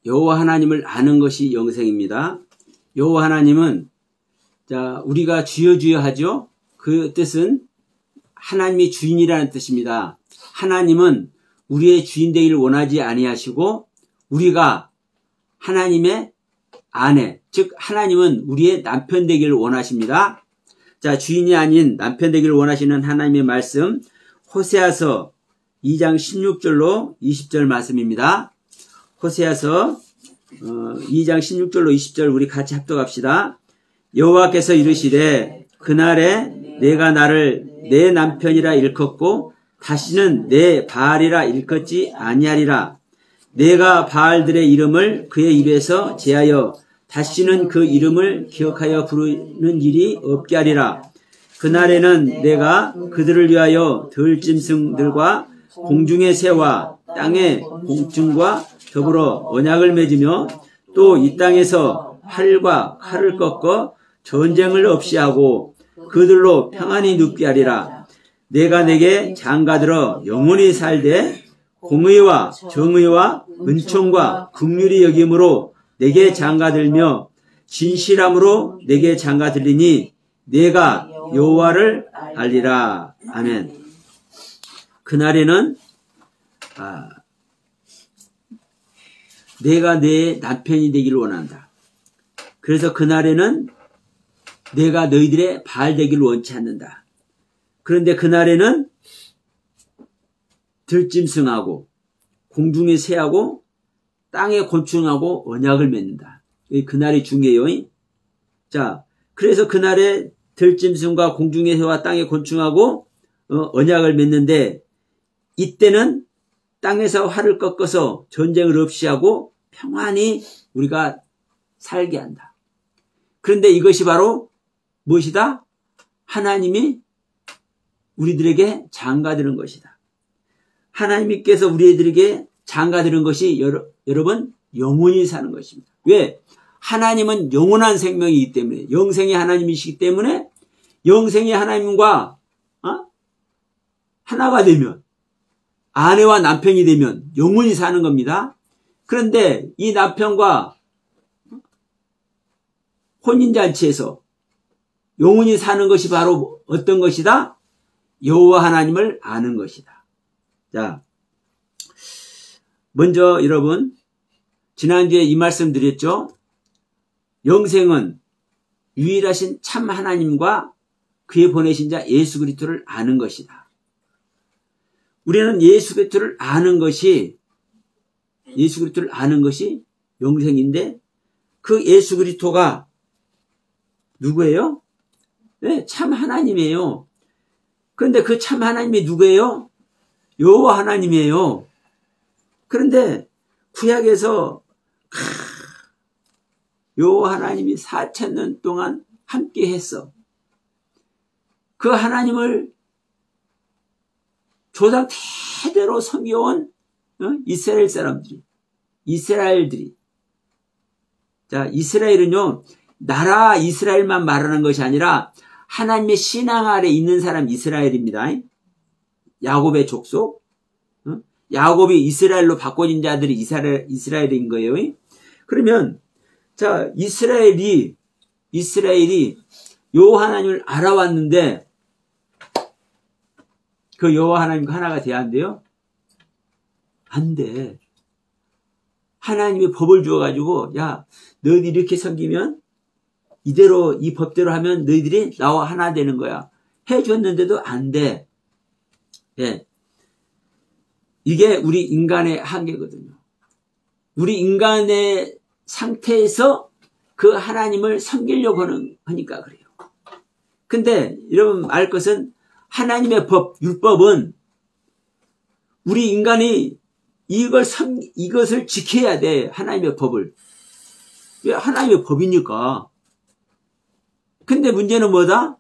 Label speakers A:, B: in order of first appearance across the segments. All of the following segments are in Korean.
A: 여호와 하나님을 아는 것이 영생입니다. 여호와 하나님은 자 우리가 주여 주여 하죠. 그 뜻은 하나님이 주인이라는 뜻입니다. 하나님은 우리의 주인 되기를 원하지 아니하시고 우리가 하나님의 아내, 즉 하나님은 우리의 남편 되기를 원하십니다. 자, 주인이 아닌 남편 되기를 원하시는 하나님의 말씀 호세아서 2장 16절로 20절 말씀입니다. 호세아서 2장 16절로 20절 우리 같이 합독합시다. 여호와께서 이르시되 그날에 내가 나를 내 남편이라 일컫고 다시는 내 바알이라 일컫지 아니하리라. 내가 바알들의 이름을 그의 입에서 제하여 다시는 그 이름을 기억하여 부르는 일이 없게 하리라. 그날에는 내가 그들을 위하여 들짐승들과 공중의 새와 땅의 곤충과 더불어 언약을 맺으며 또 이 땅에서 활과 칼을 꺾어 전쟁을 없이 하고 그들로 평안히 눕게 하리라. 내가 내게 장가들어 영원히 살되 공의와 정의와 은총과 긍휼이 여김으로 내게 장가들며 진실함으로 내게 장가들리니 내가 여호와를 알리라. 아멘. 그날에는 내가 내 남편이 되기를 원한다. 그래서 그날에는 내가 너희들의 바알 되기를 원치 않는다. 그런데 그날에는 들짐승하고 공중의 새하고 땅의 곤충하고 언약을 맺는다. 그날이 중요해요. 자, 그래서 그날에 들짐승과 공중의 새와 땅의 곤충하고 언약을 맺는데 이때는 땅에서 활을 꺾어서 전쟁을 없이 하고 평안히 우리가 살게 한다. 그런데 이것이 바로 무엇이다? 하나님이 우리들에게 장가드는 것이다. 하나님께서 우리들에게 장가드는 것이 여러분 영원히 사는 것입니다. 왜? 하나님은 영원한 생명이기 때문에 영생의 하나님이시기 때문에 영생의 하나님과 하나가 되면 아내와 남편이 되면 영원히 사는 겁니다. 그런데 이 남편과 혼인잔치에서 영원히 사는 것이 바로 어떤 것이다? 여호와 하나님을 아는 것이다. 자, 먼저 여러분 지난주에 이 말씀 드렸죠. 영생은 유일하신 참 하나님과 그의 보내신 자 예수 그리스도를 아는 것이다. 우리는 예수 그리스도를 아는 것이 영생인데 그 예수 그리스도가 누구예요? 네, 참 하나님이에요. 그런데 그 참 하나님이 누구예요? 여호와 하나님이에요. 그런데 구약에서 여호와 하나님이 4000년 동안 함께 했어. 그 하나님을 조상 대대로 섬겨온 이스라엘들이. 자, 이스라엘은요, 나라 이스라엘만 말하는 것이 아니라 하나님의 신앙 아래 있는 사람 이스라엘입니다. 야곱의 족속. 야곱이 이스라엘로 바꿔진 자들이 이스라엘인 거예요. 그러면 자, 이스라엘이 여호와 하나님을 알아왔는데 그 여호와 하나님과 하나가 돼야 한대요? 안 돼. 하나님이 법을 주어가지고 야, 너희들이 이렇게 섬기면 이대로 이 법대로 하면 너희들이 나와 하나 되는 거야. 해줬는데도 안 돼. 예. 이게 우리 인간의 한계거든요. 우리 인간의 상태에서 그 하나님을 섬기려고 하니까 그래요. 근데 여러분 알 것은 하나님의 법, 율법은 우리 인간이 이것을 지켜야 돼. 하나님의 법을. 왜? 하나님의 법이니까. 근데 문제는 뭐다?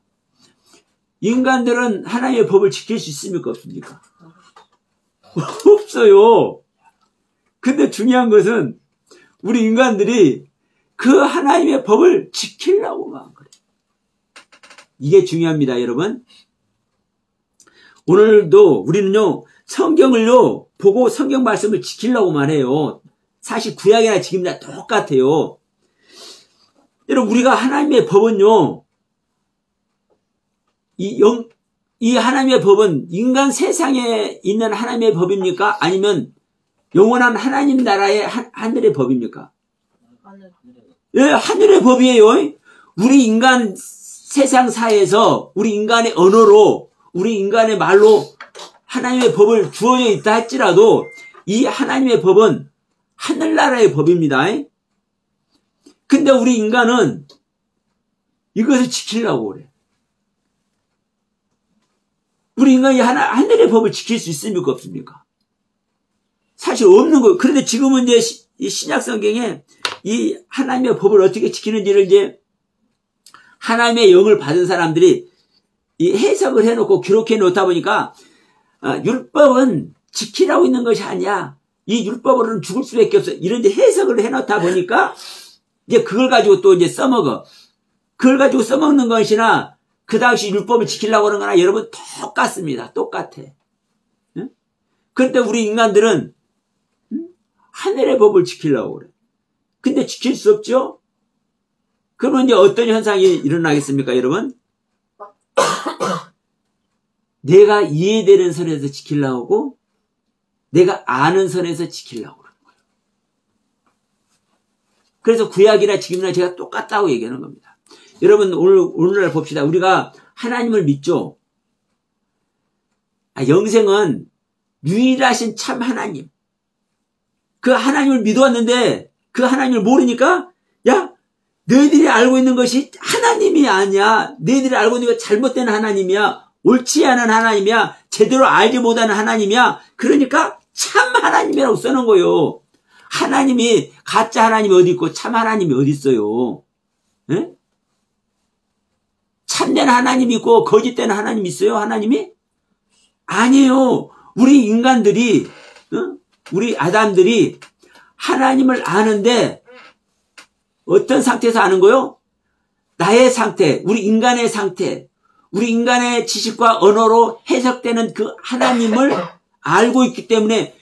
A: 인간들은 하나님의 법을 지킬 수 있습니까? 없습니까? 없어요. 근데 중요한 것은 우리 인간들이 그 하나님의 법을 지키려고만 한 거예요. 이게 중요합니다, 여러분. 오늘도 우리는요, 성경을요, 보고 성경 말씀을 지키려고만 해요. 사실 구약이나 지금이나 똑같아요. 여러분, 우리가 하나님의 법은요, 이 하나님의 법은 인간 세상에 있는 하나님의 법입니까? 아니면 영원한 하나님 나라의 하늘의 법입니까? 예, 하늘의 법이에요. 우리 인간 세상 사회에서 우리 인간의 언어로, 우리 인간의 말로 하나님의 법을 주어져 있다 할지라도 이 하나님의 법은 하늘나라의 법입니다. 근데 우리 인간은 이것을 지키려고 그래. 우리 인간이 하늘의 법을 지킬 수 있습니까? 없습니까? 사실 없는 거예요. 그런데 지금은 이제 이 신약 성경에 이 하나님의 법을 어떻게 지키는지를 이제 하나님의 영을 받은 사람들이 이 해석을 해놓고 기록해 놓다 보니까 율법은 지키라고 있는 것이 아니야. 이 율법으로는 죽을 수밖에 없어. 이런 데 해석을 해놓다 보니까 이제 그걸 가지고 또 이제 써먹어. 그걸 가지고 써먹는 것이나 그 당시 율법을 지키려고 하는 거나 여러분 똑같습니다. 똑같아. 응? 그런데 우리 인간들은 하늘의 법을 지키려고 그래. 근데 지킬 수 없죠? 그러면 이제 어떤 현상이 일어나겠습니까, 여러분? 내가 이해되는 선에서 지키려고 하고 내가 아는 선에서 지키려고 그러는 거예요. 그래서 구약이나 지금이나 제가 똑같다고 얘기하는 겁니다. 여러분, 오늘날 봅시다. 우리가 하나님을 믿죠? 영생은 유일하신 참 하나님. 그 하나님을 믿어왔는데 그 하나님을 모르니까 야, 너희들이 알고 있는 것이 하나님이 아니야. 너희들이 알고 있는 건 잘못된 하나님이야. 옳지 않은 하나님이야. 제대로 알지 못하는 하나님이야. 그러니까 참 하나님이라고 써놓은 거예요. 하나님이, 가짜 하나님이 어디 있고 참 하나님이 어디 있어요. 에? 참된 하나님이 있고 거짓된 하나님이 있어요, 하나님이? 아니에요. 우리 인간들이, 우리 아담들이 하나님을 아는데 어떤 상태에서 아는 거요? 나의 상태, 우리 인간의 상태, 우리 인간의 지식과 언어로 해석되는 그 하나님을 알고 있기 때문에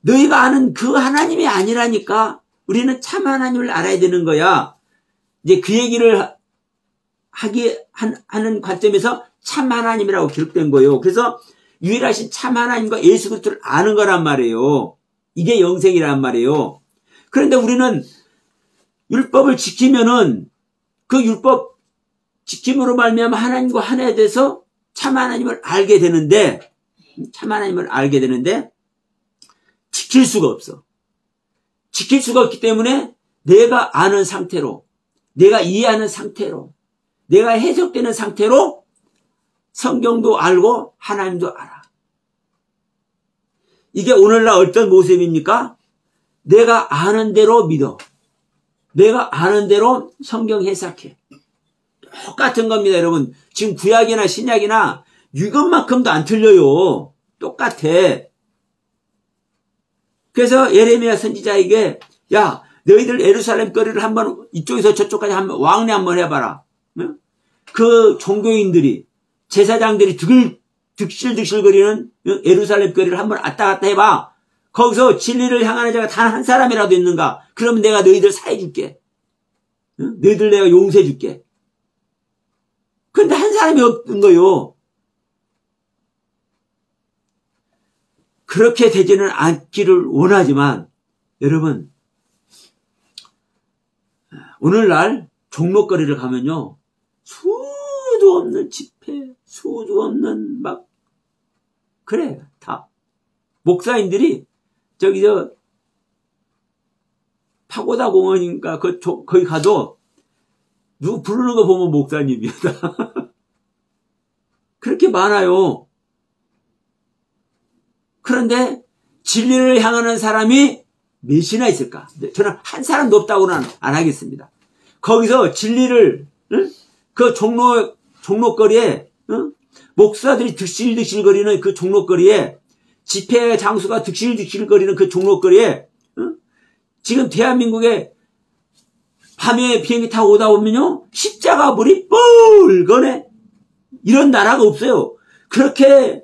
A: 너희가 아는 그 하나님이 아니라니까. 우리는 참 하나님을 알아야 되는 거야. 이제 그 얘기를 하는 관점에서 참 하나님이라고 기록된 거예요. 그래서 유일하신 참 하나님과 예수 그리스도를 아는 거란 말이에요. 이게 영생이란 말이에요. 그런데 우리는 율법을 지키면은 그 율법 지킴으로 말미암아 하나님과 하나에 대해서 참 하나님을 알게 되는데 지킬 수가 없어. 지킬 수가 없기 때문에 내가 아는 상태로, 내가 이해하는 상태로, 내가 해석되는 상태로 성경도 알고 하나님도 알아. 이게 오늘날 어떤 모습입니까? 내가 아는 대로 믿어. 내가 아는 대로 성경 해석해. 똑같은 겁니다, 여러분. 지금 구약이나 신약이나 이것만큼도 안 틀려요. 똑같아. 그래서 예레미야 선지자에게 야, 너희들 예루살렘 거리를 한번 이쪽에서 저쪽까지 한번 왕래 한번 해봐라. 그 종교인들이, 제사장들이 득실득실거리는 예루살렘 거리를 한번 왔다 갔다 해봐. 거기서 진리를 향하는 자가 단 한 사람이라도 있는가? 그러면 내가 너희들 사해줄게. 너희들 내가 용서해줄게. 그런데 한 사람이 없는 거요. 그렇게 되지는 않기를 원하지만 여러분, 오늘날 종로거리를 가면요, 수도 없는 집회, 수도 없는 그래, 다 목사님들이 저기 파고다 공원인가 거기 가도 누구 부르는 거 보면 목사님이다. 그렇게 많아요. 그런데 진리를 향하는 사람이 몇이나 있을까? 저는 한 사람도 없다고는 안 하겠습니다. 거기서 진리를, 그 종로거리에, 목사들이 득실득실거리는 그 종로거리에, 집회 장수가 득실득실거리는 그 종로거리에, 지금 대한민국에 밤에 비행기 타고 오다 보면요, 십자가 불이 뻘건해. 이런 나라가 없어요. 그렇게,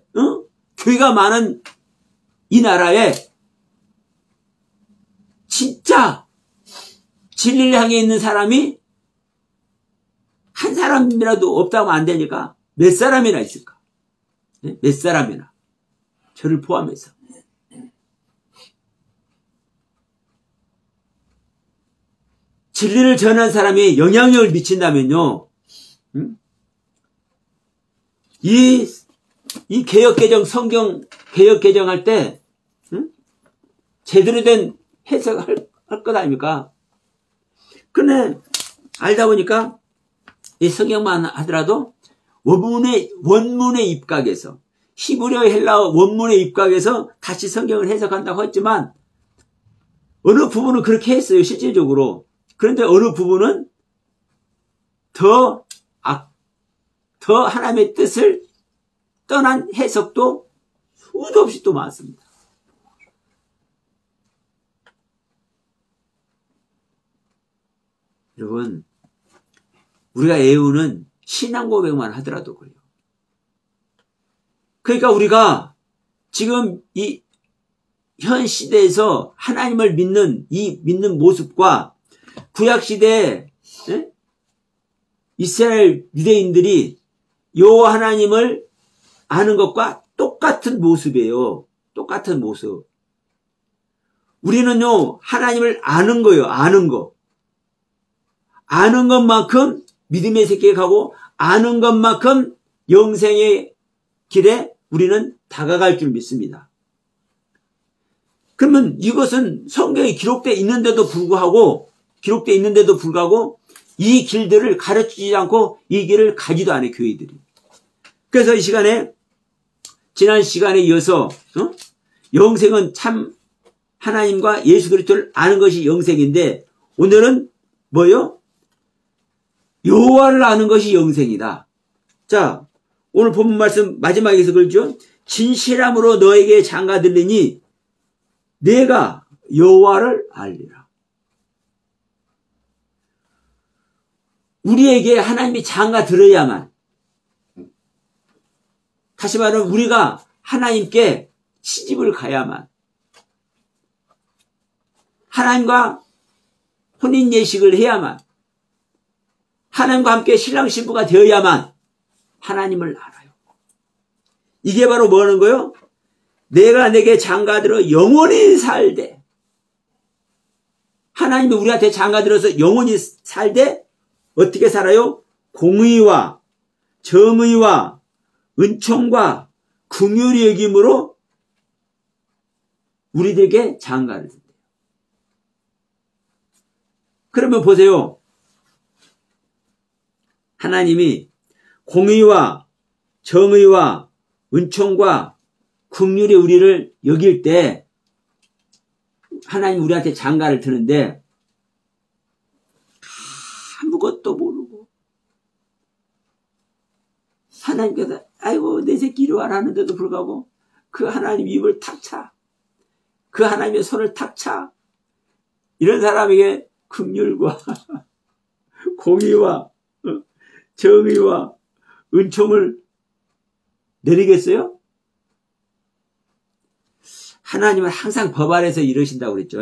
A: 교회가 많은 이 나라에 진짜 진리를 향해 있는 사람이 한 사람이라도 없다면 안 되니까 몇 사람이나 있을까? 몇 사람이나. 저를 포함해서. 진리를 전한 사람이 영향력을 미친다면요. 이 개혁개정, 성경 개혁개정할 때 제대로 된 해석을 할 것 아닙니까? 근데 알다 보니까 이 성경만 하더라도 원문의 입각에서 히브리어 헬라어 원문의 입각에서 다시 성경을 해석한다고 했지만 어느 부분은 그렇게 했어요. 실질적으로. 그런데 어느 부분은 더 하나님의 뜻을 떠난 해석도 수도 없이 또 많습니다. 여러분, 우리가 애우는 신앙 고백만 하더라도 그래요. 그러니까 우리가 지금 이 현 시대에서 하나님을 믿는 이 믿는 모습과 구약시대 이스라엘 유대인들이 여호와 하나님을 아는 것과 똑같은 모습이에요. 똑같은 모습. 우리는요, 하나님을 아는 거예요. 아는 거. 아는 것만큼 믿음의 세계에 가고 아는 것만큼 영생의 길에 우리는 다가갈 줄 믿습니다. 그러면 이것은 성경에 기록되어 있는데도 불구하고 이 길들을 가르치지 않고 이 길을 가지도 않아요, 교회들이. 그래서 이 시간에 지난 시간에 이어서 영생은 참 하나님과 예수 그리스도를 아는 것이 영생인데 오늘은 뭐요? 여호와를 아는 것이 영생이다. 자, 오늘 본문 말씀 마지막에서 그러죠. 진실함으로 너에게 장가 들리니 내가 여호와를 알리라. 우리에게 하나님이 장가 들어야만, 다시 말하면 우리가 하나님께 시집을 가야만, 하나님과 혼인 예식을 해야만, 하나님과 함께 신랑 신부가 되어야만 하나님을 알아요. 이게 바로 뭐 하는 거예요? 내가 내게 장가들어 영원히 살되, 하나님이 우리한테 장가들어서 영원히 살되 어떻게 살아요? 공의와 정의와 은총과 긍휼히 여김으로 우리들에게 장가를 든대요. 그러면 보세요. 하나님이 공의와 정의와 은총과 긍휼히 우리를 여길 때 하나님 우리한테 장가를 드는데 아무것도 모르고 하나님께서 아이고 내 새끼 이리 와라 하는데도 불구하고 그 하나님 입을 탁 차, 그 하나님의 손을 탁 차, 이런 사람에게 긍휼과 공의와 정의와 은총을 내리겠어요? 하나님은 항상 법 아래서 이러신다고 그랬죠.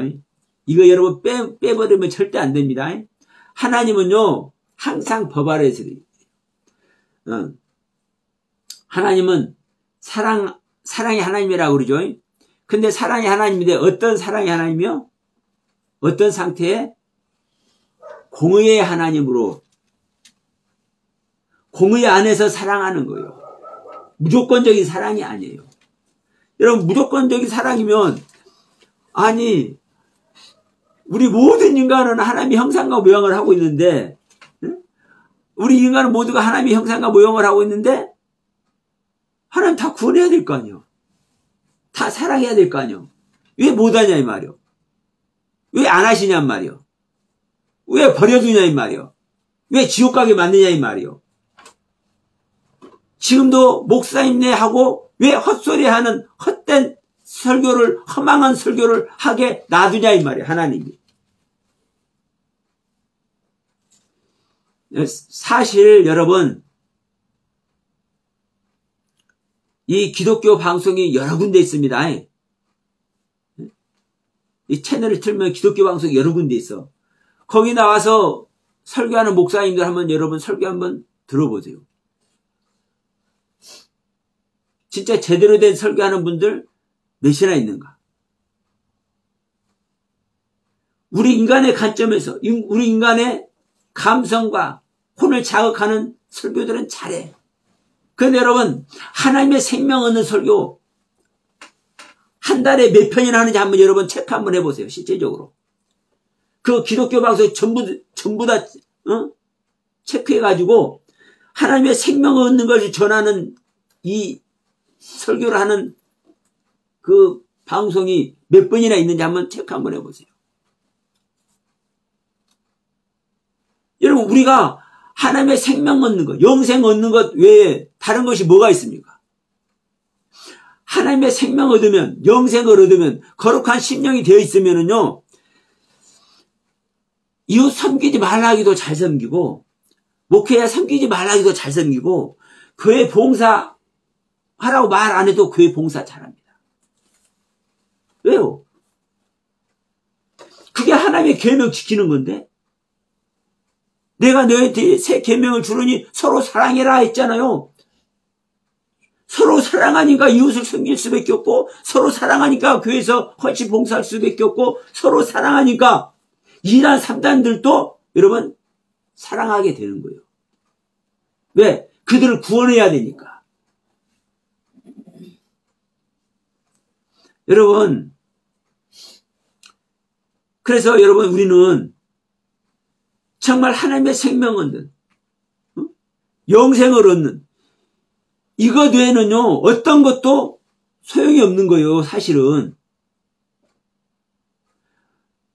A: 이거 여러분 빼버리면 절대 안 됩니다. 하나님은요, 항상 법 아래서 이래요. 하나님은 사랑이 하나님이라고 그러죠. 근데 사랑이 하나님인데 어떤 사랑이 하나님이요? 어떤 상태에? 공의의 하나님으로, 공의 안에서 사랑하는 거예요. 무조건적인 사랑이 아니에요. 여러분, 무조건적인 사랑이면, 아니, 우리 모든 인간은 하나님의 형상과 모형을 하고 있는데, 우리 인간은 모두가 하나님의 형상과 모형을 하고 있는데, 하나님 다 구원해야 될 거 아니에요. 다 사랑해야 될 거 아니에요. 왜 못하냐 이 말이요. 왜 안 하시냐 이 말이요. 왜 버려두냐 이 말이요. 왜 지옥 가게 만드냐 이 말이요. 지금도 목사님네 하고 왜 헛소리하는 헛된 설교를, 허망한 설교를 하게 놔두냐 이 말이에요. 하나님이. 사실 여러분, 이 기독교 방송이 여러 군데 있습니다. 이 채널을 틀면 기독교 방송이 여러 군데 있어. 거기 나와서 설교하는 목사님들 한번 여러분 설교 한번 들어보세요. 진짜 제대로 된 설교하는 분들 몇이나 있는가? 우리 인간의 관점에서, 우리 인간의 감성과 혼을 자극하는 설교들은 잘해. 그런데 여러분, 하나님의 생명 얻는 설교 한 달에 몇 편이나 하는지 한번 여러분 체크 한번 해보세요. 실제적으로. 그 기독교 방송 전부 다 체크해가지고 하나님의 생명 얻는 것을 전하는 이 설교를 하는 그 방송이 몇 번이나 있는지 한번 체크 한번 해보세요. 여러분, 우리가 하나님의 생명 얻는 것, 영생 얻는 것 외에 다른 것이 뭐가 있습니까? 하나님의 생명 얻으면, 영생을 얻으면, 거룩한 심령이 되어 있으면은요, 이웃 섬기지 말라기도 잘 섬기고, 목회자 섬기지 말라기도 잘 섬기고, 교회 봉사 하라고 말 안 해도 교회 봉사 잘합니다. 왜요? 그게 하나님의 계명 지키는 건데, 내가 너희한테 새 계명을 주르니 서로 사랑해라 했잖아요. 서로 사랑하니까 이웃을 섬길 수밖에 없고, 서로 사랑하니까 교회에서 훨씬 봉사할 수밖에 없고, 서로 사랑하니까 2단, 3단들도 여러분 사랑하게 되는 거예요. 왜? 그들을 구원해야 되니까. 여러분, 그래서 여러분 우리는 정말 하나님의 생명 얻는, 영생을 얻는, 이것 외에는요, 어떤 것도 소용이 없는 거예요, 사실은.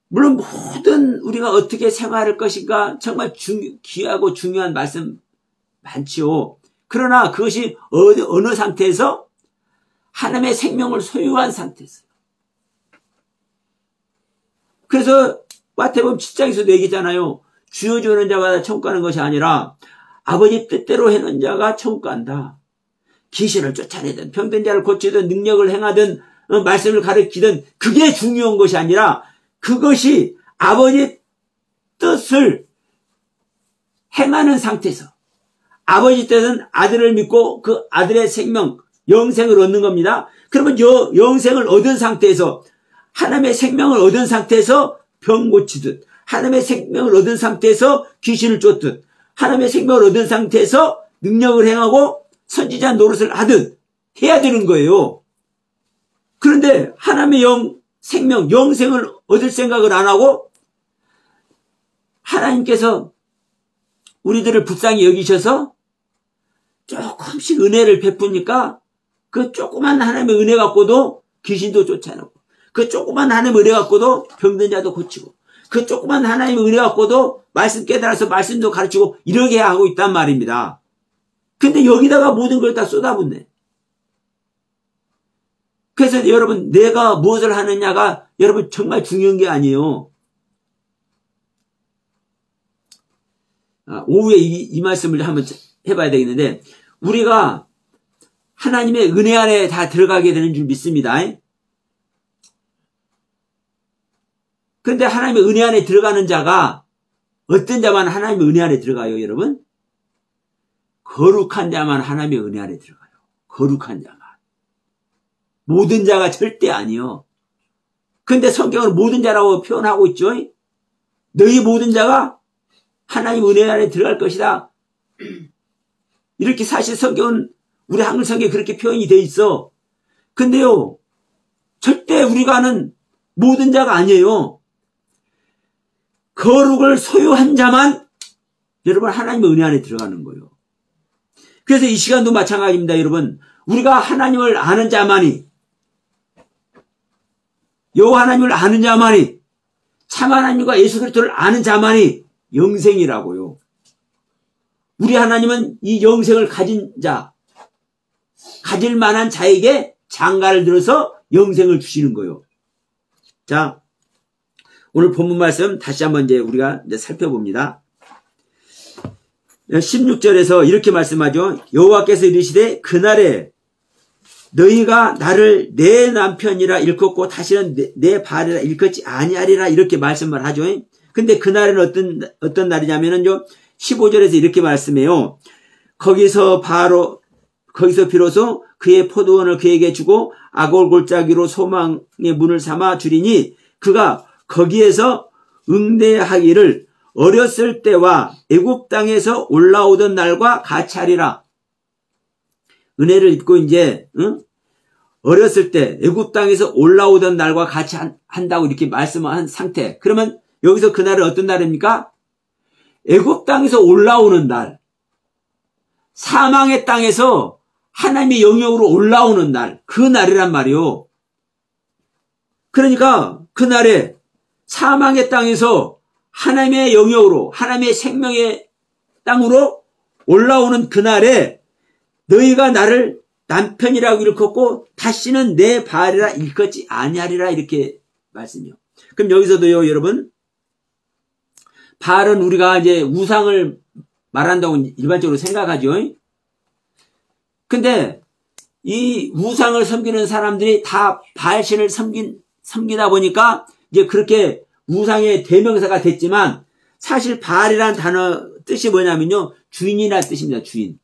A: 물론 모든 우리가 어떻게 생활할 것인가 정말 귀하고 중요한 말씀 많지요. 그러나 그것이 어느 상태에서 하나님의 생명을 소유한 상태에서. 그래서 마태복음 7장에서도 얘기잖아요. 주여 주는 자가 천국 가는 것이 아니라 아버지 뜻대로 해놓은 자가 천국 간다. 귀신을 쫓아내든 병든 자를 고치든 능력을 행하든 말씀을 가르치든 그게 중요한 것이 아니라 그것이 아버지 뜻을 행하는 상태에서 아버지 뜻은 아들을 믿고 그 아들의 생명, 영생을 얻는 겁니다. 그러면 영생을 얻은 상태에서 하나님의 생명을 얻은 상태에서 병 고치듯 하나님의 생명을 얻은 상태에서 귀신을 쫓듯 하나님의 생명을 얻은 상태에서 능력을 행하고 선지자 노릇을 하듯 해야 되는 거예요. 그런데 하나님의 생명, 영생을 얻을 생각을 안 하고 하나님께서 우리들을 불쌍히 여기셔서 조금씩 은혜를 베푸니까 그 조그만 하나님의 은혜 갖고도 귀신도 쫓아내고 그 조그만 하나님의 은혜 갖고도 병든 자도 고치고 그 조그만 하나님의 은혜 갖고도 말씀 깨달아서 말씀도 가르치고 이렇게 하고 있단 말입니다. 근데 여기다가 모든 걸 다 쏟아붓네. 그래서 여러분 내가 무엇을 하느냐가 여러분 정말 중요한 게 아니에요. 오후에 이 말씀을 한번 해봐야 되겠는데 우리가 하나님의 은혜 안에 다 들어가게 되는 줄 믿습니다. 그런데 하나님의 은혜 안에 들어가는 자가 어떤 자만 하나님의 은혜 안에 들어가요, 여러분? 거룩한 자만 하나님의 은혜 안에 들어가요. 거룩한 자만. 모든 자가 절대 아니요. 그런데 성경은 모든 자라고 표현하고 있죠. 너희 모든 자가 하나님 은혜 안에 들어갈 것이다. 이렇게 사실 성경은 우리 한글 성경에 그렇게 표현이 돼 있어. 근데요, 절대 우리가 아는 모든 자가 아니에요. 거룩을 소유한 자만 여러분 하나님의 은혜 안에 들어가는 거예요. 그래서 이 시간도 마찬가지입니다, 여러분. 우리가 하나님을 아는 자만이, 여호와 하나님을 아는 자만이, 참 하나님과 예수 그리스도를 아는 자만이 영생이라고요. 우리 하나님은 이 영생을 가진 자, 가질 만한 자에게 장가를 들어서 영생을 주시는 거예요. 자, 오늘 본문 말씀 다시 한번 우리가 살펴봅니다. 16절에서 이렇게 말씀하죠. 여호와께서 이르시되 그날에 너희가 나를 내 남편이라 일컫고 다시는 내 발이라 일컫지 아니하리라 이렇게 말씀을 하죠. 근데 그날은 어떤 날이냐면은요 15절에서 이렇게 말씀해요. 거기서 비로소 그의 포도원을 그에게 주고 아골 골짜기로 소망의 문을 삼아 주리니 그가 거기에서 응대하기를 어렸을 때와 애굽 땅에서 올라오던 날과 같이 하리라. 은혜를 입고 이제 어렸을 때 애굽 땅에서 올라오던 날과 같이 한다고 이렇게 말씀한 상태. 그러면 여기서 그날은 어떤 날입니까? 애굽 땅에서 올라오는 날. 사망의 땅에서 하나님의 영역으로 올라오는 날. 그 날이란 말이요. 그러니까 그날에 사망의 땅에서 하나님의 영역으로 하나님의 생명의 땅으로 올라오는 그날에 너희가 나를 남편이라고 일컫고 다시는 내 발이라 일컫지 아니하리라 이렇게 말씀이요. 그럼 여기서도요 여러분 발은 우리가 이제 우상을 말한다고 일반적으로 생각하죠. 근데 이 우상을 섬기는 사람들이 다 발신을 섬기다 보니까 이제 그렇게 우상의 대명사가 됐지만 사실 발이라는 단어 뜻이 뭐냐면요. 주인이라는 뜻입니다. 주인.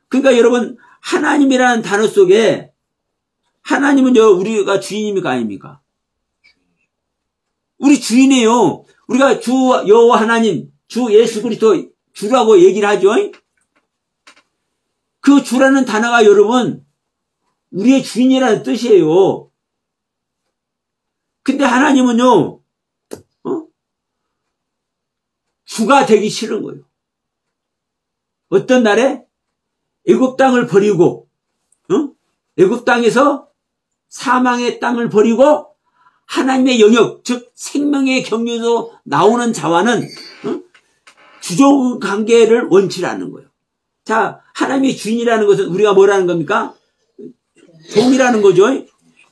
A: 그러니까 여러분 하나님이라는 단어 속에 하나님은요 우리가 주인입니까 아닙니까? 우리 주인이에요. 우리가 주 여호와 하나님 주 예수 그리스도 주라고 얘기를 하죠. 그 주라는 단어가 여러분 우리의 주인이라는 뜻이에요. 근데 하나님은요 주가 되기 싫은 거예요. 어떤 날에 애굽 땅을 버리고 애굽 땅에서 사망의 땅을 버리고 하나님의 영역 즉 생명의 경륜으로 나오는 자와는 주종 관계를 원치 않는 거예요. 자, 하나님의 주인이라는 것은 우리가 뭐라는 겁니까? 종이라는 거죠.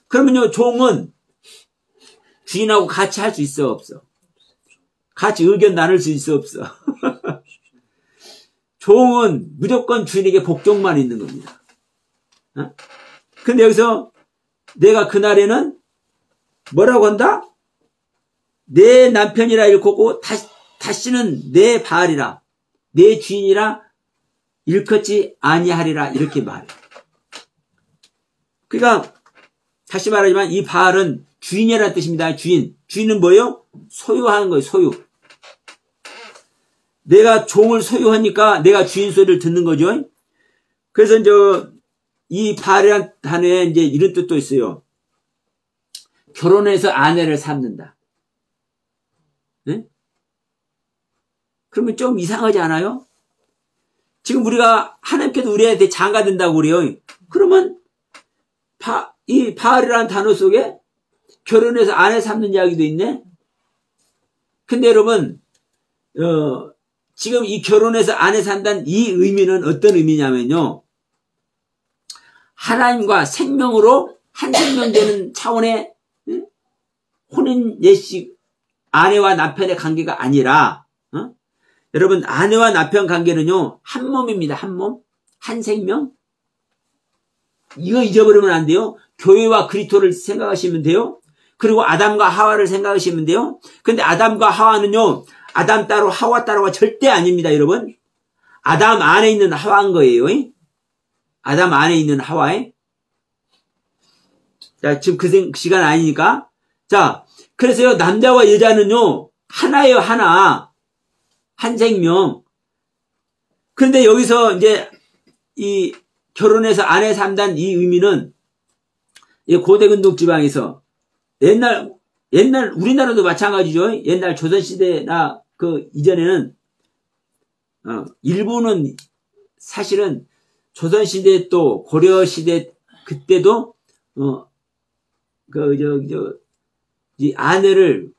A: 그러면요 종은 주인하고 같이 할 수 있어 없어? 같이 의견 나눌 수 있어 없어? 종은 무조건 주인에게 복종만 있는 겁니다. 근데 여기서 내가 그날에는 뭐라고 한다? 내 남편이라 일컫고 다시는 내 발이라 내 주인이라 일컫지 아니하리라 이렇게 말해. 그러니까 다시 말하지만 이 발은 주인이라는 뜻입니다. 주인. 주인은 뭐예요? 소유하는 거예요. 소유. 내가 종을 소유하니까 내가 주인 소리를 듣는 거죠. 그래서 이 발이라는 단어에 이제 이런 뜻도 있어요. 결혼해서 아내를 삼는다. 네? 그러면 좀 이상하지 않아요? 지금 우리가 하나님께서 우리한테 장가된다고 그래요. 그러면 이 바알이라는 단어 속에 결혼해서 아내 삼는 이야기도 있네. 근데 여러분 지금 이 결혼해서 아내 산다는 이 의미는 어떤 의미냐면요. 하나님과 생명으로 한 생명 되는 차원의 혼인 예식 아내와 남편의 관계가 아니라 여러분 아내와 남편 관계는요 한 몸입니다. 한 몸, 한 생명. 이거 잊어버리면 안 돼요. 교회와 그리스도를 생각하시면 돼요. 그리고 아담과 하와를 생각하시면 돼요. 근데 아담과 하와는요 아담 따로 하와 따로가 절대 아닙니다. 여러분 아담 안에 있는 하와인 거예요. 아담 안에 있는 하와에. 자, 지금 그 시간 아니니까. 자, 그래서요 남자와 여자는요 하나예요. 하나. 한 생명. 그런데 여기서 이제 이 결혼해서 아내 산다는 이 의미는 고대 근동 지방에서 옛날 우리나라도 마찬가지죠. 옛날 조선시대나 그 이전에는 일본은 사실은 조선시대 또 고려시대 그때도 이 아내를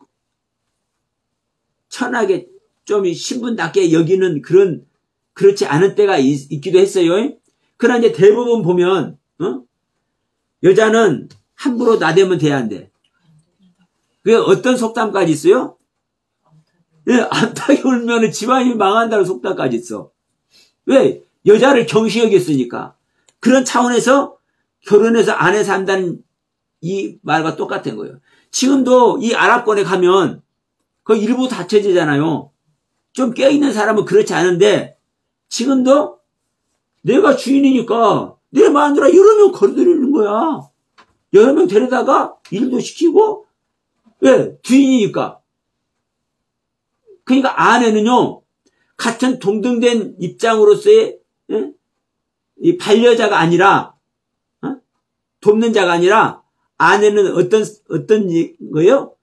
A: 천하게 좀 신분답게 여기는 그렇지 않은 때가 있기도 했어요. 그러나 이제 대부분 보면 여자는 함부로 나대면 돼야 한대. 그게 어떤 속담까지 있어요? 예, 암탉이 울면 집안이 망한다는 속담까지 있어. 왜? 여자를 경시 여겼으니까. 그런 차원에서 결혼해서 아내 산다는 이 말과 똑같은 거예요. 지금도 이 아랍권에 가면 그 일부 다처제잖아요. 좀 깨어있는 사람은 그렇지 않은데 지금도 내가 주인이니까 내 마누라 여러 명 걸어들이는 거야. 여러 명 데려다가 일도 시키고, 왜? 주인이니까. 그러니까 아내는요, 같은 동등된 입장으로서의 이 반려자가 아니라, 돕는 자가 아니라, 아내는 어떤 거예요?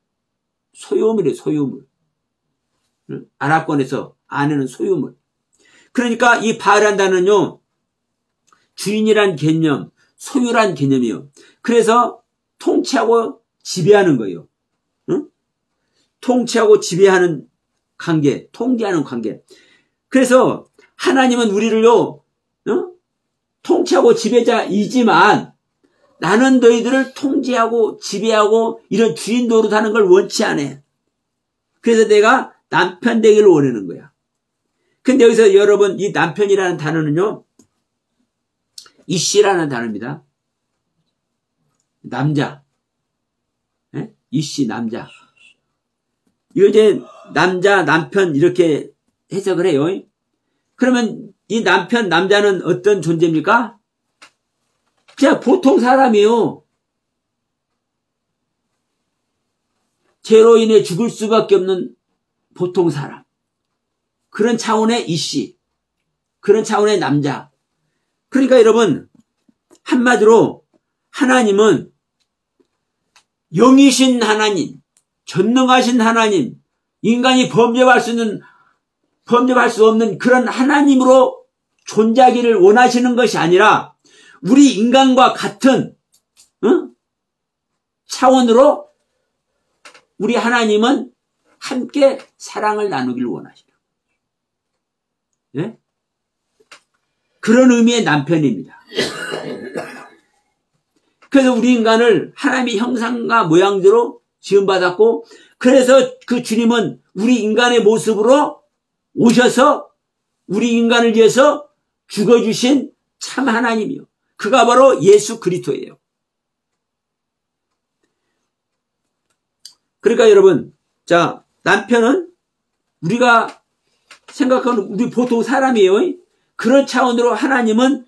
A: 소유물이에요, 소유물. 아랍권에서 아내는 소유물. 그러니까 이 바알한다는요, 주인이란 개념, 소유란 개념이에요. 그래서 통치하고 지배하는 거예요. 응? 통치하고 지배하는 관계, 통제하는 관계. 그래서 하나님은 우리를요, 통치하고 지배자이지만 나는 너희들을 통제하고 지배하고 이런 주인 노릇하는 걸 원치 않아. 그래서 내가 남편 되기를 원하는 거야. 근데 여기서 여러분 이 남편이라는 단어는요, 이씨라는 단어입니다. 남자. 네? 이씨, 남자. 이거 이제 남자, 남편 이렇게 해석을 해요. 그러면 이 남편, 남자는 어떤 존재입니까? 그냥 보통 사람이에요. 죄로 인해 죽을 수밖에 없는 보통 사람. 그런 차원의 이씨. 그런 차원의 남자. 그러니까 여러분, 한마디로 하나님은 영이신 하나님, 전능하신 하나님, 인간이 범접할 수 없는 그런 하나님으로 존재하기를 원하시는 것이 아니라 우리 인간과 같은 차원으로 우리 하나님은 함께 사랑을 나누기를 원하시는 거예요. 예? 그런 의미의 남편입니다. 그래서 우리 인간을 하나님의 형상과 모양대로 지음받았고, 그래서 그 주님은 우리 인간의 모습으로 오셔서 우리 인간을 위해서 죽어주신 참 하나님이요. 그가 바로 예수 그리스도예요. 그러니까 여러분, 자, 남편은 우리가 생각하는 우리 보통 사람이에요. 그런 차원으로 하나님은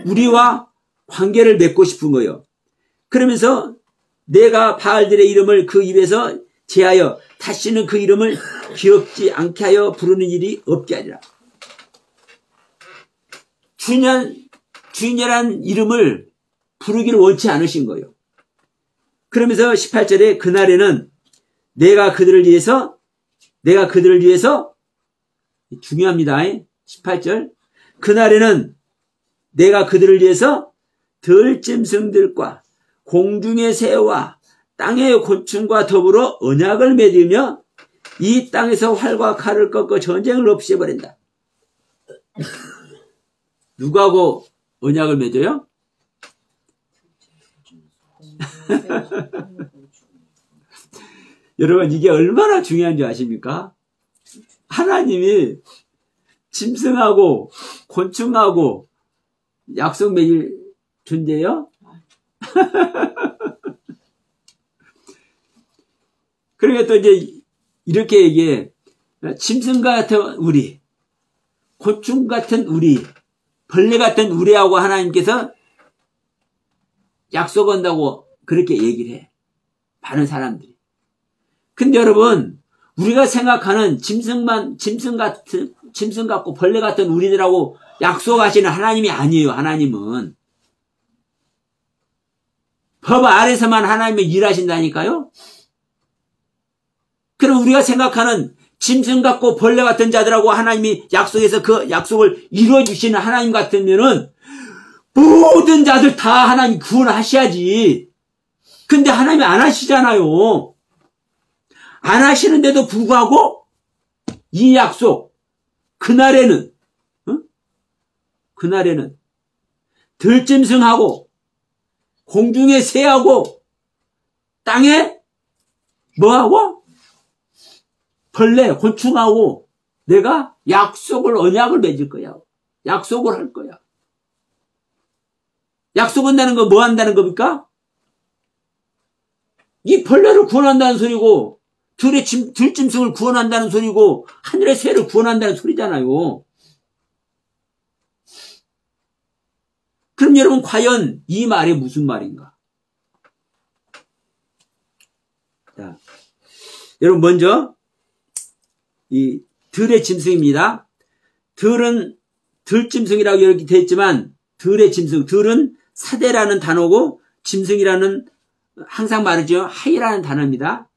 A: 우리와 관계를 맺고 싶은 거예요. 그러면서 내가 바알들의 이름을 그 입에서 제하여 다시는 그 이름을 기억지 않게 하여 부르는 일이 없게 하리라. 주인이라는 이름을 부르기를 원치 않으신 거예요. 그러면서 18절에 그날에는 내가 그들을 위해서 중요합니다. 18절 그날에는 내가 그들을 위해서 들짐승들과 공중의 새와 땅의 곤충과 더불어 언약을 맺으며 이 땅에서 활과 칼을 꺾어 전쟁을 없애버린다. 누구하고 언약을 맺어요? 여러분 이게 얼마나 중요한 줄 아십니까? 하나님이 짐승하고 곤충하고 약속 맺을 존재예요? 그러니까 또 이제 이렇게 얘기해. 짐승 같은 우리, 곤충 같은 우리, 벌레 같은 우리하고 하나님께서 약속한다고 그렇게 얘기를 해. 많은 사람들이. 근데 여러분, 우리가 생각하는 짐승 같고 벌레 같은 우리들하고 약속하시는 하나님이 아니에요, 하나님은. 법 아래서만 하나님이 일하신다니까요? 그럼 우리가 생각하는 짐승 같고 벌레 같은 자들하고 하나님이 약속해서 그 약속을 이루어주시는 하나님 같으면은 모든 자들 다 하나님 구원하셔야지. 근데 하나님이 안 하시잖아요. 안 하시는데도 불구하고 이 약속, 그날에는 들짐승하고 공중의 새하고 땅에 뭐하고? 벌레, 곤충하고 내가 언약을 맺을 거야. 약속을 할 거야. 약속한다는 거 뭐 한다는 겁니까? 이 벌레를 구원한다는 소리고 들짐승을 구원한다는 소리고 하늘의 새를 구원한다는 소리잖아요. 그럼 여러분 과연 이 말이 무슨 말인가? 자, 여러분 먼저 이 들의 짐승입니다. 들은 들짐승이라고 이렇게 되어 있지만 들의 짐승, 들은 사대라는 단어고 짐승이라는 항상 말하죠. 하이라는 단어입니다.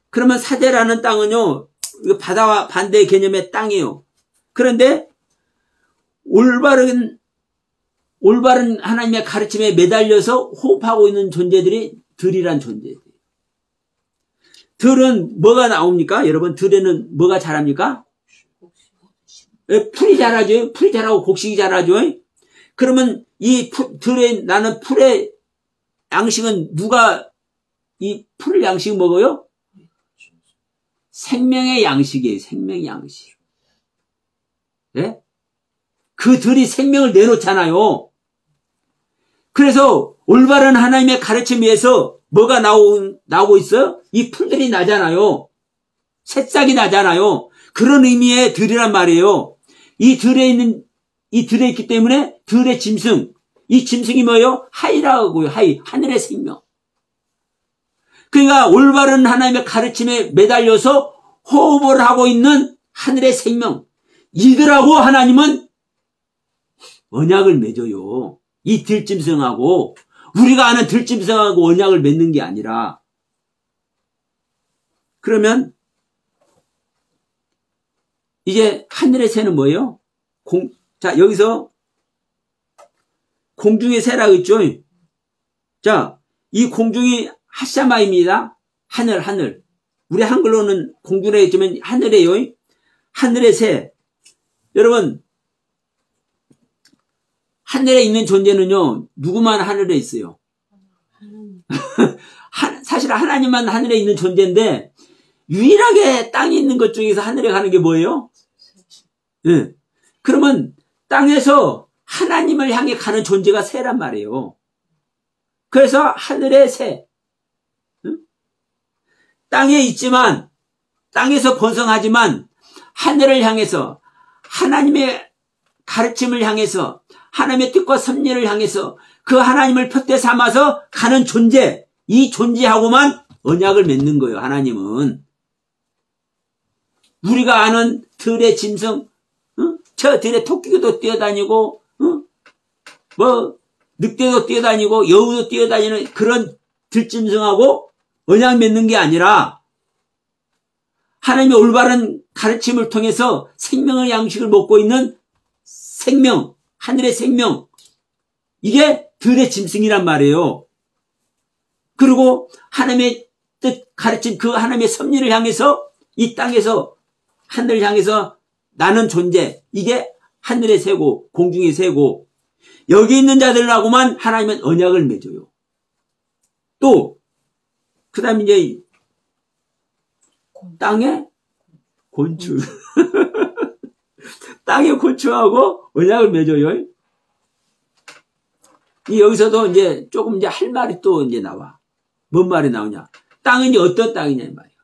A: 그러면 사대라는 땅은요, 이거 바다와 반대의 개념의 땅이에요. 그런데 올바른 하나님의 가르침에 매달려서 호흡하고 있는 존재들이 들이란 존재들이에요. 들은 뭐가 나옵니까? 여러분, 들에는 뭐가 자랍니까? 풀이 자라죠. 풀이 자라고 곡식이 자라죠. 그러면 이 들에 나는 풀의 양식은 누가 이 풀 양식 먹어요? 생명의 양식이에요. 생명의 양식. 네? 그 들이 생명을 내놓잖아요. 그래서 올바른 하나님의 가르침에 의해서 뭐가 나오고 있어요? 이 풀들이 나잖아요. 새싹이 나잖아요. 그런 의미의 들이란 말이에요. 이 들에 있기 때문에 들의 짐승. 이 짐승이 뭐예요? 하이라고요. 하이. 하늘의 생명. 그러니까 올바른 하나님의 가르침에 매달려서 호흡을 하고 있는 하늘의 생명. 이들하고 하나님은 언약을 맺어요. 이 들짐승하고 우리가 아는 들짐승하고 언약을 맺는 게 아니라. 그러면 이제 하늘의 새는 뭐예요? 자, 여기서 공중의 새라고 있죠? 자, 이 공중이 하샤마입니다. 하늘. 우리 한글로는 공중이라고 했지만 하늘이에요. 하늘의 새. 여러분, 하늘에 있는 존재는요, 누구만 하늘에 있어요? 사실 하나님만 하늘에 있는 존재인데, 유일하게 땅에 있는 것 중에서 하늘에 가는 게 뭐예요? 네. 그러면 땅에서 하나님을 향해 가는 존재가 새란 말이에요. 그래서 하늘의 새. 땅에 있지만, 땅에서 번성하지만, 하늘을 향해서, 하나님의 가르침을 향해서, 하나님의 뜻과 섭리를 향해서, 그 하나님을 표대 삼아서 가는 존재, 이 존재하고만 언약을 맺는 거예요, 하나님은. 우리가 아는 들의 짐승, 저 들의 토끼도 뛰어다니고, 늑대도 뛰어다니고, 여우도 뛰어다니는 그런 들짐승하고 언약 맺는 게 아니라, 하나님의 올바른 가르침을 통해서 생명의 양식을 먹고 있는 생명, 하늘의 생명, 이게 들의 짐승이란 말이에요. 그리고 하나님의 뜻 가르친 그 하나님의 섭리를 향해서 이 땅에서 하늘을 향해서 나는 존재, 이게 하늘의 새고 공중의 새고 여기 있는 자들하고만 하나님은 언약을 맺어요. 또 그 다음에 이제 땅에 곤충 땅에 곤충하고 언약을 맺어요. 여기서도 이제 조금 이제 할 말이 또 이제 나와. 뭔 말이 나오냐? 땅은 이제 어떤 땅이냐 이 말이야.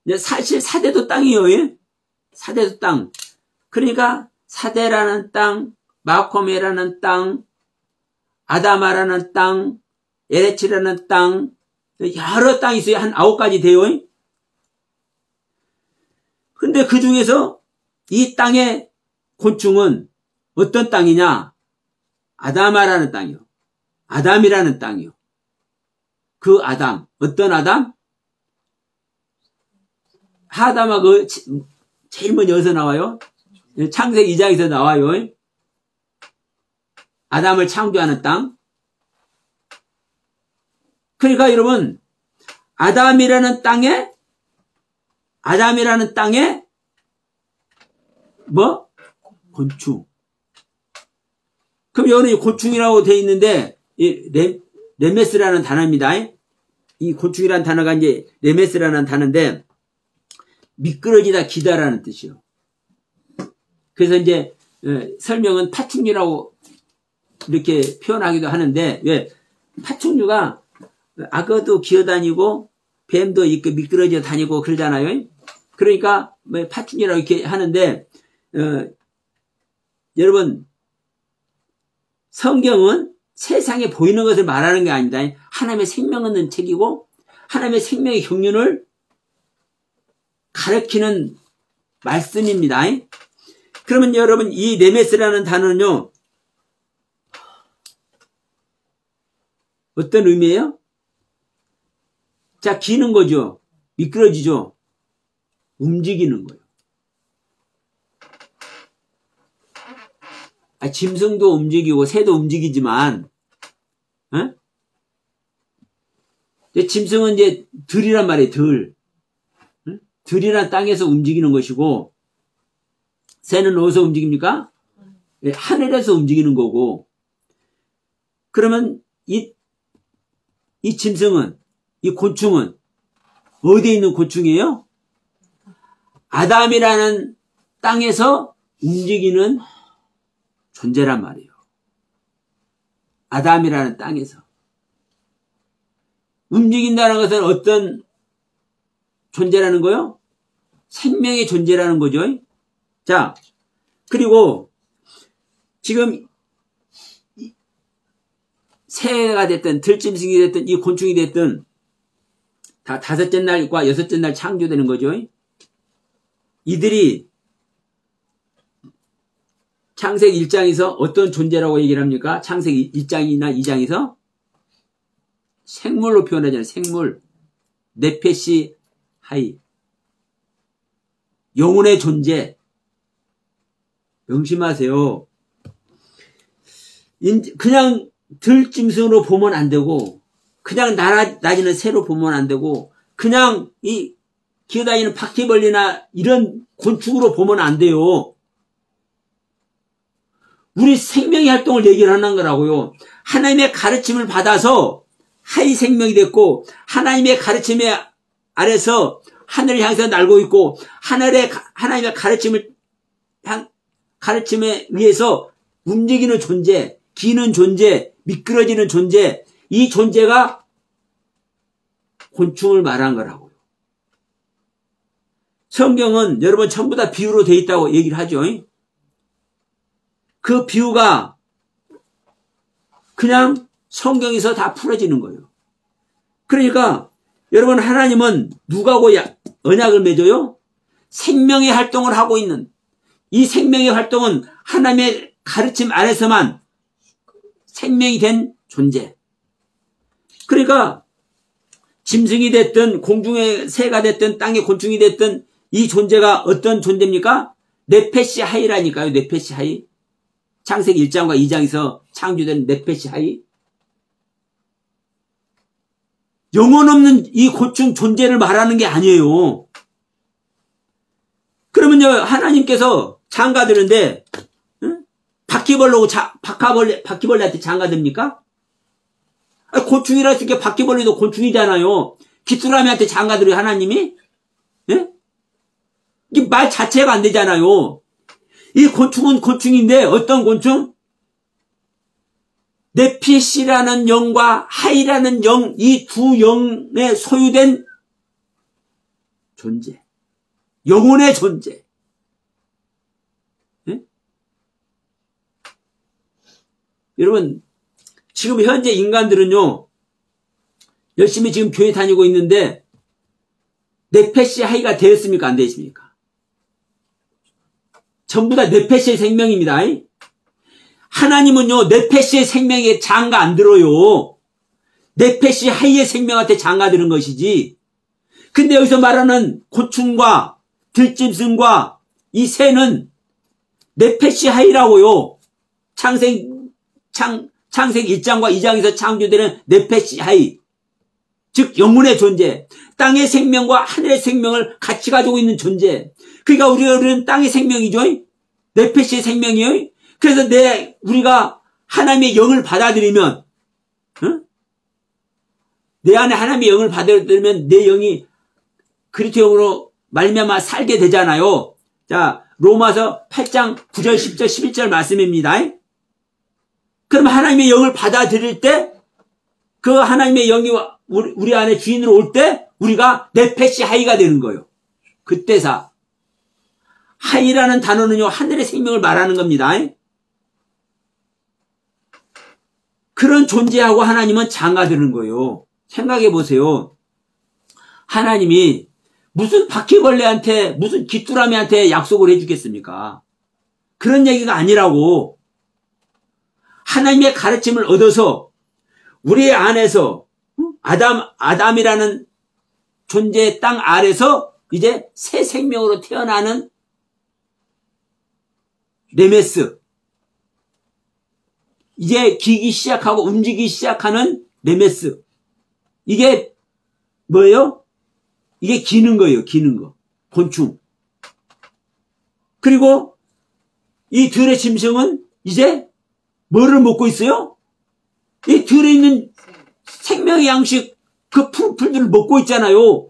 A: 이제 사실 사대도 땅이에요. 예? 사대도 땅. 그러니까 사대라는 땅, 마코메라는 땅, 아다마라는 땅, 에레치라는 땅, 여러 땅이 있어요. 한 9가지 돼요. 근데 그 중에서 이 땅의 곤충은 어떤 땅이냐? 아다마라는 땅이요. 아담이라는 땅이요. 그 아담. 어떤 아담? 하다마 제일 먼저 어디서 나와요? 창세기 2장에서 나와요. 아담을 창조하는 땅. 그러니까 여러분, 아담이라는 땅에 뭐? 곤충. 그럼 여기는 곤충이라고 되어 있는데, 레메스라는 단어입니다. 이 곤충이라는 단어가 이제 레메스라는 단어인데, 미끄러지다 기다라는 뜻이요. 그래서 이제 설명은 파충류라고 이렇게 표현하기도 하는데, 왜? 파충류가 악어도 기어다니고 뱀도 이렇게 미끄러져 다니고 그러잖아요. 그러니까 뭐 파충류라고 이렇게 하는데, 여러분, 성경은 세상에 보이는 것을 말하는 게 아니다. 하나님의 생명 얻는 책이고 하나님의 생명의 경륜을 가르치는 말씀입니다. 그러면 여러분, 이 네메스라는 단어는요, 어떤 의미예요? 자, 기는 거죠. 미끄러지죠. 움직이는 거예요. 짐승도 움직이고 새도 움직이지만, 짐승은 이제 들이란 말이에요. 들이란 땅에서 움직이는 것이고, 새는 어디서 움직입니까? 하늘에서 움직이는 거고. 그러면 이 짐승은, 이 곤충은 어디에 있는 곤충이에요? 아담이라는 땅에서 움직이는 존재란 말이에요. 아담이라는 땅에서. 움직인다는 것은 어떤 존재라는 거요? 생명의 존재라는 거죠. 자, 그리고 지금 새가 됐든 들짐승이 됐든 이 곤충이 됐든 다 다섯째 날과 여섯째 날 창조되는 거죠. 이들이 창세기 1장에서 어떤 존재라고 얘기를 합니까? 창세기 1장이나 2장에서 생물로 표현하잖아요. 생물. 네페시 하이. 영혼의 존재. 명심하세요. 그냥 들짐승으로 보면 안 되고, 그냥 날아다니는 새로 보면 안 되고, 그냥 이 기어다니는 바퀴벌레나 이런 곤충으로 보면 안 돼요. 우리 생명의 활동을 얘기를 하는 거라고요. 하나님의 가르침을 받아서 하이 생명이 됐고, 하나님의 가르침에 아래서 하늘을 향해서 날고 있고, 하나님의 가르침에 의해서 움직이는 존재, 기는 존재, 미끄러지는 존재, 이 존재가 곤충을 말한 거라고요. 성경은 여러분 전부 다 비유로 되어 있다고 얘기를 하죠. 그 비유가 그냥 성경에서 다 풀어지는 거예요. 그러니까 여러분, 하나님은 누구하고 언약을 맺어요? 생명의 활동을 하고 있는, 이 생명의 활동은 하나님의 가르침 아래서만 생명이 된 존재. 그러니까 짐승이 됐든 공중의 새가 됐든 땅의 곤충이 됐든 이 존재가 어떤 존재입니까? 네페시 하이라니까요. 네페시 하이. 창세기 1장과 2장에서 창조된 네페시 하이. 영혼 없는 이 곤충 존재를 말하는 게 아니에요. 그러면요, 하나님께서 장가드는데, 바퀴벌레한테 장가듭니까? 곤충이라 했으니까 바퀴벌레도 곤충이잖아요. 귀뚜라미한테 장가들어요, 하나님이? 예? 이게 말 자체가 안 되잖아요. 이 곤충은 곤충인데, 어떤 곤충? 네피시라는 영과 하이라는 영, 이 두 영에 소유된 존재. 영혼의 존재. 예? 여러분, 지금 현재 인간들은요, 열심히 지금 교회 다니고 있는데, 네페시 하이가 되었습니까? 안 되었습니까? 전부 다 네페시의 생명입니다. 하나님은요, 네페시의 생명에 장가 안 들어요. 네페시 하이의 생명한테 장가 드는 것이지. 근데 여기서 말하는 곤충과 들짐승과 이 새는 네페시 하이라고요. 창세기 1장과 2장에서 창조되는 네페시 하이. 즉 영혼의 존재. 땅의 생명과 하늘의 생명을 같이 가지고 있는 존재. 그러니까 우리는 땅의 생명이죠. 네페시의 생명이에요. 그래서 우리가 하나님의 영을 받아들이면, 내 안에 하나님의 영을 받아들이면 내 영이 그리스도 영으로 말미암아 살게 되잖아요. 자, 로마서 8장 9절, 10절, 11절 말씀입니다. 그럼 하나님의 영을 받아들일 때 그 하나님의 영이 우리 안에 주인으로 올 때 우리가 네페시 하이가 되는 거예요. 그때사. 하이라는 단어는요, 하늘의 생명을 말하는 겁니다. 그런 존재하고 하나님은 장가드는 거예요. 생각해 보세요. 하나님이 무슨 바퀴벌레한테, 무슨 귀뚜라미한테 약속을 해주겠습니까? 그런 얘기가 아니라고. 하나님의 가르침을 얻어서 우리 안에서 아담이라는 존재의 땅 아래서 이제 새 생명으로 태어나는 레메스. 이제 기기 시작하고 움직이기 시작하는 레메스. 이게 뭐예요? 이게 기는 거예요. 기는 거. 곤충. 그리고 이 들의 짐승은 이제 뭐를 먹고 있어요? 이 들에 있는 생명의 양식 그 풀들을 먹고 있잖아요.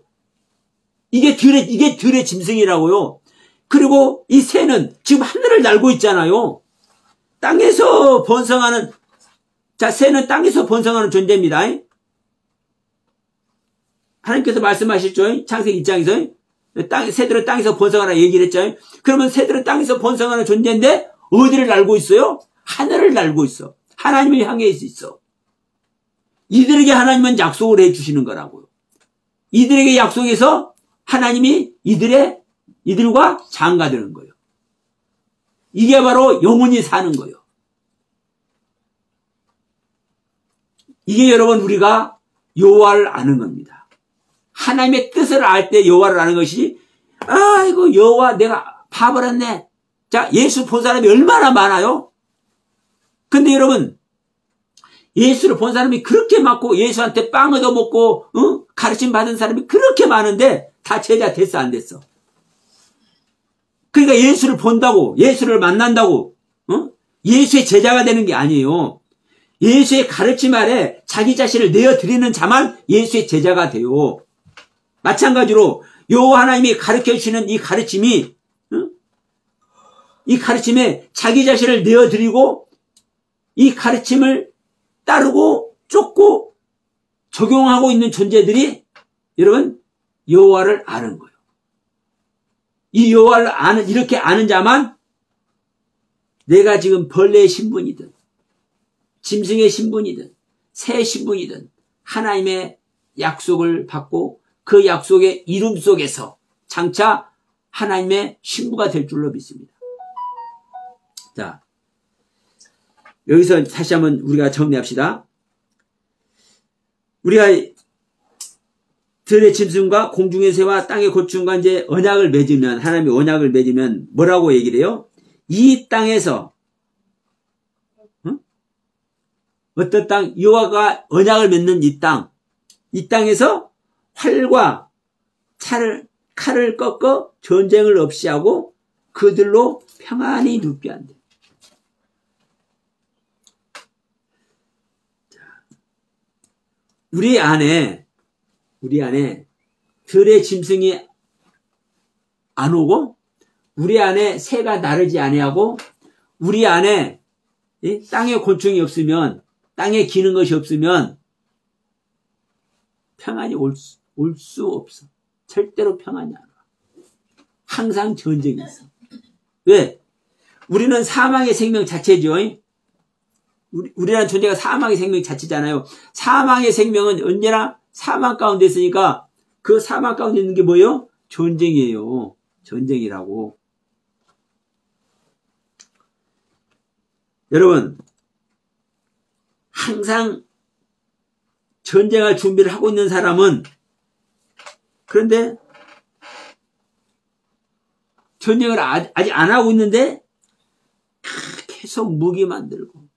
A: 이게 들의 짐승이라고요. 그리고 이 새는 지금 하늘을 날고 있잖아요. 땅에서 번성하는, 자, 새는 땅에서 번성하는 존재입니다. 하나님께서 말씀하셨죠. 창세기 2장에서 새들은 땅에서 번성하라 얘기를 했죠. 그러면 새들은 땅에서 번성하는 존재인데 어디를 날고 있어요? 하늘을 날고 있어. 하나님을 향해 있어. 이들에게 하나님은 약속을 해주시는 거라고요. 이들에게 약속해서 하나님이 이들과 장가드는 거예요. 이게 바로 영원히 사는 거예요. 이게 여러분 우리가 여호와를 아는 겁니다. 하나님의 뜻을 알 때 여호와를 아는 것이, 아이고 여호와 내가 봐버렸네. 자, 예수 본 사람이 얼마나 많아요? 근데 여러분, 예수를 본 사람이 그렇게 많고 예수한테 빵 얻어먹고 가르침 받은 사람이 그렇게 많은데 다 제자 됐어 안 됐어? 그러니까 예수를 본다고, 예수를 만난다고 예수의 제자가 되는 게 아니에요. 예수의 가르침 아래 자기 자신을 내어드리는 자만 예수의 제자가 돼요. 마찬가지로 여호와 하나님이 가르쳐주시는 이 가르침이, 이 가르침에 자기 자신을 내어드리고 이 가르침을 따르고 쫓고 적용하고 있는 존재들이 여러분 여호와를 아는 거예요. 이 여호와를 이렇게 아는 자만 내가 지금 벌레의 신분이든 짐승의 신분이든 새의 신분이든 하나님의 약속을 받고 그 약속의 이름 속에서 장차 하나님의 신부가 될 줄로 믿습니다. 자, 여기서 다시 한번 우리가 정리합시다. 우리가 들의 짐승과 공중의 새와 땅의 곤충과 이제 언약을 맺으면, 하나님이 언약을 맺으면 뭐라고 얘기를 해요? 이 땅에서 어떤 땅? 여호와가 언약을 맺는 이 땅에서 활과 칼을 꺾어 전쟁을 없이 하고 그들로 평안히 눕게 한대. 우리 안에 들의 짐승이 안 오고, 우리 안에 새가 나르지 아니하고, 우리 안에 땅에 곤충이 없으면, 땅에 기는 것이 없으면 평안이 올 수 없어. 절대로 평안이 안 와. 항상 전쟁이 있어. 왜? 우리는 사망의 생명 자체죠. 우리라는 존재가 사망의 생명 자체잖아요. 사망의 생명은 언제나 사망 가운데 있으니까 그 사망 가운데 있는 게 뭐예요? 전쟁이에요. 전쟁이라고. 여러분, 항상 전쟁할 준비를 하고 있는 사람은, 그런데 전쟁을 아직 안 하고 있는데 계속 무기 만들고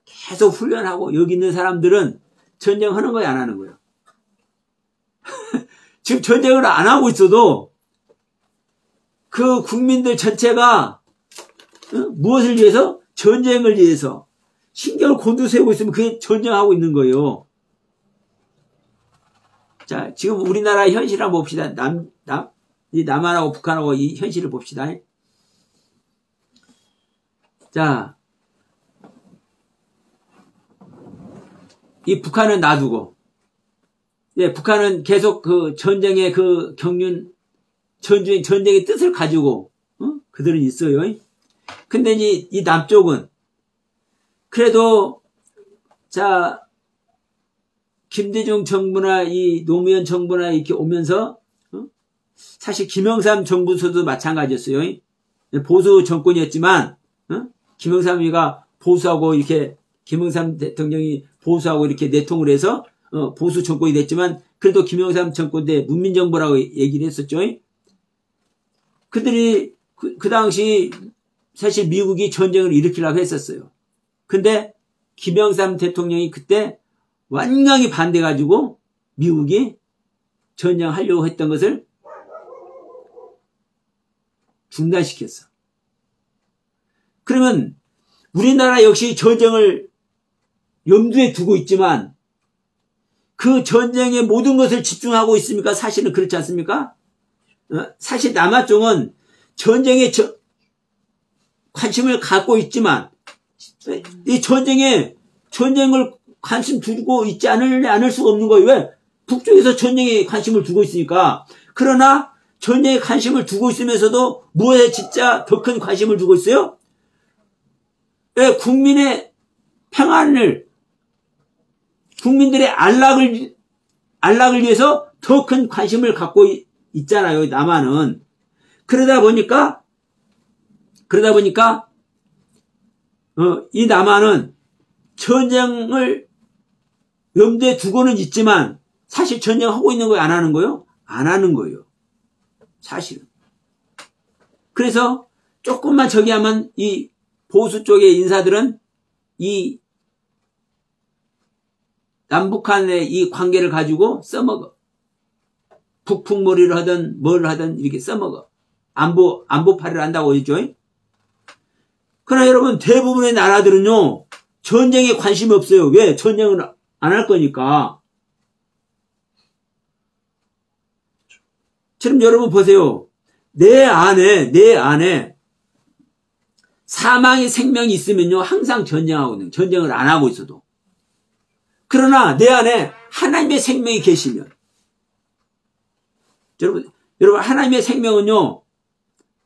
A: 계속 훈련하고, 여기 있는 사람들은 전쟁하는 거야, 안 하는 거야? 지금 전쟁을 안 하고 있어도 그 국민들 전체가 무엇을 위해서? 전쟁을 위해서 신경을 곤두세우고 있으면 그게 전쟁하고 있는 거예요. 자, 지금 우리나라 현실 한번 봅시다. 남한하고 북한하고 이 현실을 봅시다. 자, 이 북한은 놔두고, 예, 북한은 계속 그 전쟁의 그 전쟁의 뜻을 가지고, 그들은 있어요. 근데 이 남쪽은, 그래도, 자, 김대중 정부나 이 노무현 정부나 이렇게 오면서, 사실 김영삼 정부에서도 마찬가지였어요. 보수 정권이었지만, 김영삼이가 보수하고 이렇게, 김영삼 대통령이 보수하고 이렇게 내통을 해서, 보수 정권이 됐지만, 그래도 김영삼 정권 때 문민정부라고 얘기를 했었죠. 그들이, 그 당시, 사실 미국이 전쟁을 일으키려고 했었어요. 근데, 김영삼 대통령이 그때 완강히 반대가지고, 미국이 전쟁하려고 했던 것을 중단시켰어. 그러면, 우리나라 역시 전쟁을 염두에 두고 있지만, 그 전쟁에 모든 것을 집중하고 있습니까? 사실은 그렇지 않습니까? 사실 남아쪽은 전쟁에 관심을 갖고 있지만, 이 전쟁을 관심 두고 있지 않을 수가 없는 거예요. 왜? 북쪽에서 전쟁에 관심을 두고 있으니까. 그러나 전쟁에 관심을 두고 있으면서도 무엇에 진짜 더 큰 관심을 두고 있어요? 왜? 국민의 평안을, 국민들의 안락을 위해서 더 큰 관심을 갖고 있잖아요, 남한은. 그러다 보니까, 이 남한은 전쟁을 염두에 두고는 있지만, 사실 전쟁하고 있는 거예요, 안 하는 거예요? 안 하는 거예요. 사실은. 그래서 조금만 저기 하면 이 보수 쪽의 인사들은 이 남북한의 이 관계를 가지고 써먹어. 북풍몰이를 하든 뭘 하든 이렇게 써먹어. 안보파리를 한다고 했죠. 그러나 여러분, 대부분의 나라들은요, 전쟁에 관심이 없어요. 왜? 전쟁을 안 할 거니까. 지금 여러분 보세요. 내 안에 사망의 생명이 있으면요, 항상 전쟁하거든요. 전쟁을 안 하고 있어도. 그러나 내 안에 하나님의 생명이 계시면, 여러분 하나님의 생명은요,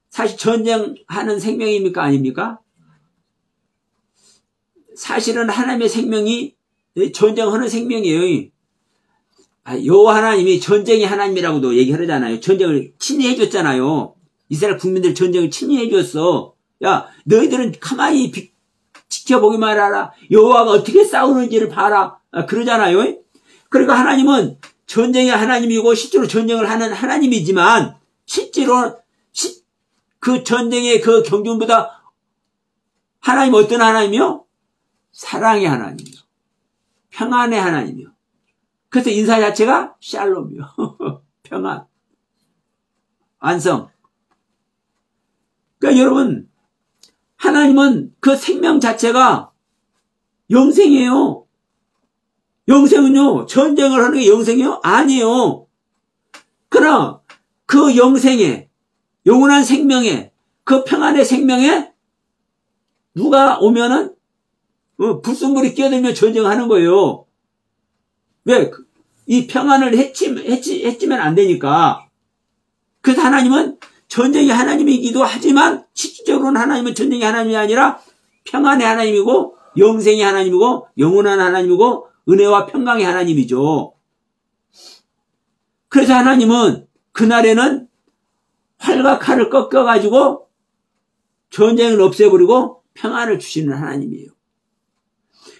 A: 사실 전쟁하는 생명입니까? 아닙니까? 사실은 하나님의 생명이 전쟁하는 생명이에요. 여호와 하나님이 전쟁의 하나님이라고도 얘기하잖아요. 전쟁을 친히 해줬잖아요. 이스라엘 국민들 전쟁을 친히 해줬어. 야, 너희들은 가만히 지켜보기만 하라. 여호와가 어떻게 싸우는지를 봐라. 그러잖아요. 그러니까 하나님은 전쟁의 하나님이고 실제로 전쟁을 하는 하나님이지만, 실제로 그 전쟁의 그 경중보다 하나님 어떤 하나님이요? 사랑의 하나님이요. 평안의 하나님이요. 그래서 인사 자체가 샬롬이요. 평안. 완성. 그러니까 여러분, 하나님은 그 생명 자체가 영생이에요. 영생은요, 전쟁을 하는 게 영생이요? 아니에요. 그러나 그 영생에, 영원한 생명에, 그 평안의 생명에 누가 오면은 불순물이 끼어들면 전쟁하는 거예요. 왜? 이 평안을 해치면 안 되니까. 그래서 하나님은 전쟁의 하나님이기도 하지만, 실질적으로는 하나님은 전쟁의 하나님이 아니라 평안의 하나님이고, 영생의 하나님이고, 영원한 하나님이고, 은혜와 평강의 하나님이죠. 그래서 하나님은 그날에는 활과 칼을 꺾어가지고 전쟁을 없애버리고 평안을 주시는 하나님이에요.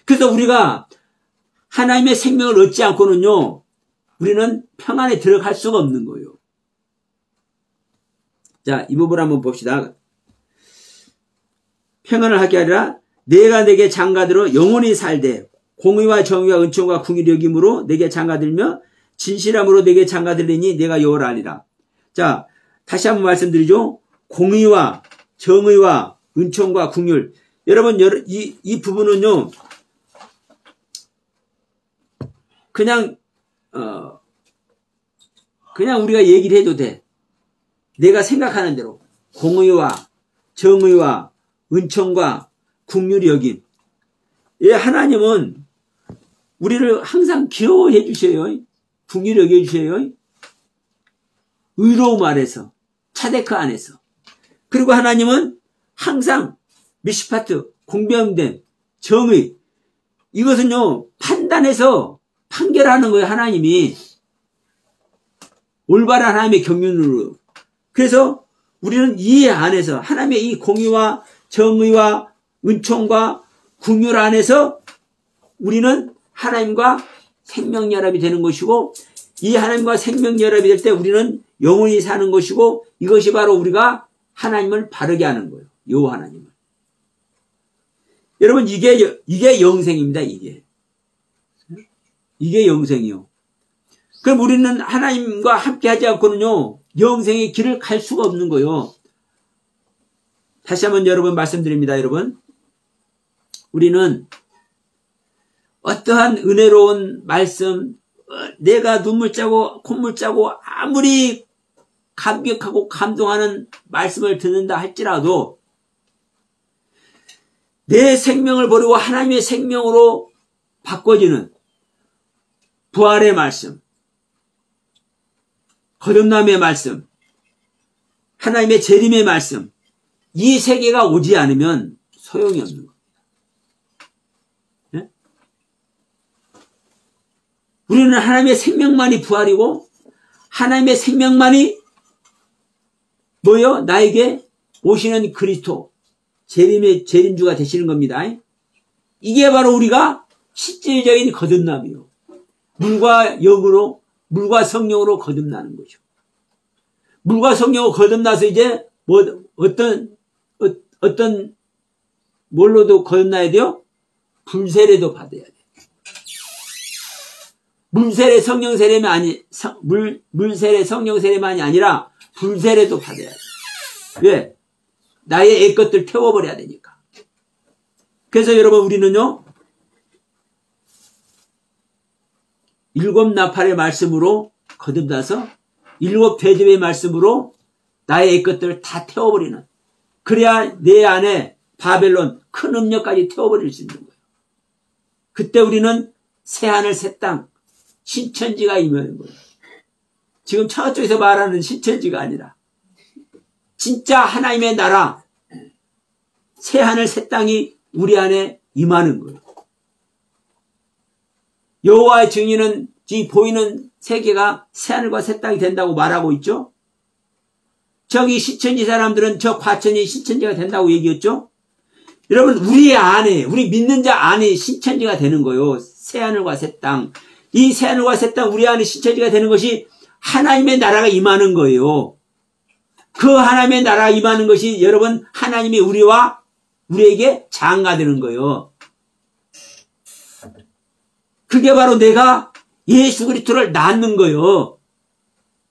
A: 그래서 우리가 하나님의 생명을 얻지 않고는요, 우리는 평안에 들어갈 수가 없는 거예요. 자, 이 부분 한번 봅시다. 평안을 하게 하리라. 내가 내게 장가들어 영원히 살되 공의와 정의와 은총과 궁휼이 여김으로 내게 장가들며 진실함으로 내게 장가들리니 내가 여호와라 하리라. 자, 다시 한번 말씀드리죠. 공의와 정의와 은총과 궁휼. 여러분, 이 부분은요, 그냥 우리가 얘기를 해도 돼. 내가 생각하는 대로 공의와 정의와 은총과 긍휼이 여긴. 예, 하나님은 우리를 항상 귀여워해 주셔요. 긍휼히 여겨 주셔요. 의로움 아래서, 차데크 안에서. 그리고 하나님은 항상 미시파트, 공평됨, 정의, 이것은요 판단해서 판결하는 거예요. 하나님이 올바른 하나님의 경륜으로. 그래서 우리는 이 안에서 하나님의 이 공의와 정의와 은총과 긍휼 안에서 우리는 하나님과 생명연합이 되는 것이고, 이 하나님과 생명연합이 될 때 우리는 영원히 사는 것이고, 이것이 바로 우리가 하나님을 바르게 하는 거예요. 여호와 하나님을. 여러분, 이게 영생입니다. 이게 영생이요. 그럼 우리는 하나님과 함께 하지 않고는요 영생의 길을 갈 수가 없는 거예요. 다시 한번 여러분 말씀드립니다. 여러분, 우리는 어떠한 은혜로운 말씀, 내가 눈물 짜고 콧물 짜고 아무리 감격하고 감동하는 말씀을 듣는다 할지라도 내 생명을 버리고 하나님의 생명으로 바꿔지는 부활의 말씀, 거듭남의 말씀, 하나님의 재림의 말씀, 이 세계가 오지 않으면 소용이 없는 겁니다. 네? 우리는 하나님의 생명만이 부활이고 하나님의 생명만이 뭐요? 나에게 오시는 그리스도, 재림주가 되시는 겁니다. 이게 바로 우리가 실질적인 거듭남이요. 물과 영으로, 물과 성령으로 거듭나는 거죠. 물과 성령으로 거듭나서 이제 어떤 뭘로도 거듭나야 돼요? 불세례도 받아야 돼요. 물세례 성령 세례만이 물세례 성령 세례만이 아니라 불세례도 받아야 돼요. 왜? 나의 옛 것들 태워버려야 되니까. 그래서 여러분, 우리는요 7 나팔의 말씀으로 거듭나서 7 대접의 말씀으로 나의 옛 것들을 다 태워버리는, 그래야 내 안에 바벨론 큰 음녀까지 태워버릴 수 있는 거예요. 그때 우리는 새하늘 새 땅, 신천지가 임하는 거예요. 지금 저쪽에서 말하는 신천지가 아니라 진짜 하나님의 나라, 새하늘 새 땅이 우리 안에 임하는 거예요. 여호와의 증인은 이 보이는 세계가 새하늘과 새 땅이 된다고 말하고 있죠. 저기 신천지 사람들은 저 과천이 신천지가 된다고 얘기했죠. 여러분, 우리 안에, 우리 믿는 자 안에 신천지가 되는 거예요. 새하늘과 새 땅. 이 새하늘과 새 땅, 우리 안에 신천지가 되는 것이 하나님의 나라가 임하는 거예요. 그 하나님의 나라가 임하는 것이 여러분, 하나님이 우리에게 장가되는 거예요. 그게 바로 내가 예수 그리스도를 낳는 거예요.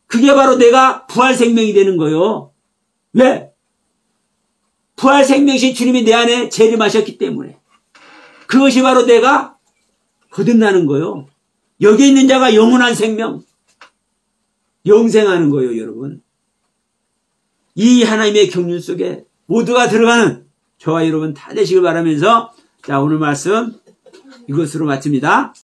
A: 그게 바로 내가 부활 생명이 되는 거예요. 왜? 부활 생명이신 주님이 내 안에 재림하셨기 때문에. 그것이 바로 내가 거듭나는 거예요. 여기 있는 자가 영원한 생명, 영생하는 거예요, 여러분. 이 하나님의 경륜 속에 모두가 들어가는 저와 여러분 다 되시길 바라면서, 자, 오늘 말씀 이것으로 마칩니다.